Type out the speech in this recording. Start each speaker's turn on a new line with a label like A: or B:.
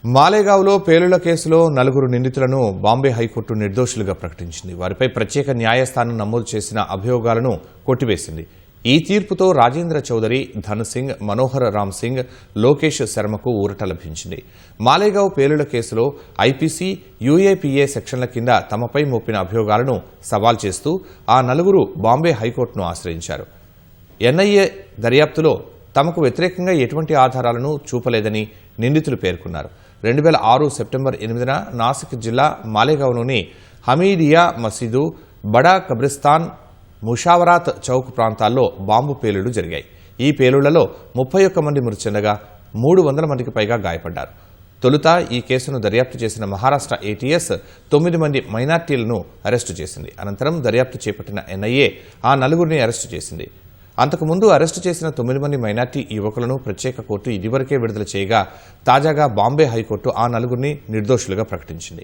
A: మాలేగావ్లో పేలుళ్ల కేసులో 4 నిందితులను బాంబే హైకోర్టు నిర్దోషులుగా ప్రకటించింది. వారిపై ప్రత్యేక న్యాయస్థానం నమోదు చేసిన అభియోగాలను కొట్టివేసింది. ఈ తీర్పుతో రాజేంద్ర చౌదరి, ధన్ సింగ్, మనోహర్ రామ్ సింగ్, లోకేష్ శర్మకు ఊరట లభించింది. మాలేగావ్ పేలుళ్ల కేసులో ఐపీసీ, యూఏపీఏ సెక్షన్ల కింద తమపై మోపిన అభియోగాలను సవాల్ చేస్తూ ఆ 4 బాంబే హైకోర్టును ఆశ్రయించారు. ఎన్ఐఏ దర్యాప్తులో తమకు వ్యతిరేకంగా ఎటువంటి ఆధారాలను చూపలేదని నిందితులు పేర్కొన్నారు. 2006 సెప్టెంబర్ 8న నాసిక్ జిల్లా మాలేగావ్లోని హమీదియా మసీదు, బడా కబ్రిస్తాన్, ముషావరాత్ చౌక్ ప్రాంతాల్లో బాంబు పేలుళ్లు జరిగాయి. ఈ పేలుళ్లలో 31 మంది మృతి చెందగా 300 మందికి పైగా గాయపడ్డారు. తొలుత ఈ కేసును దర్యాప్తు చేసిన మహారాష్ట్ర ఏటీఎస్ 9 మంది మైనార్టీలను అరెస్టు చేసింది. అనంతరం దర్యాప్తు చేపట్టిన ఎన్ఐఏ ఆ 4 అరెస్టు చేసింది. అంతకుముందు అరెస్టు చేసిన 9 మంది మైనార్టీ యువకులను ప్రత్యేక కోర్టు ఇదివరకే విడుదల చేయగా తాజాగా బాంబే హైకోర్టు ఆ 4 నిర్దోషులుగా ప్రకటించింది.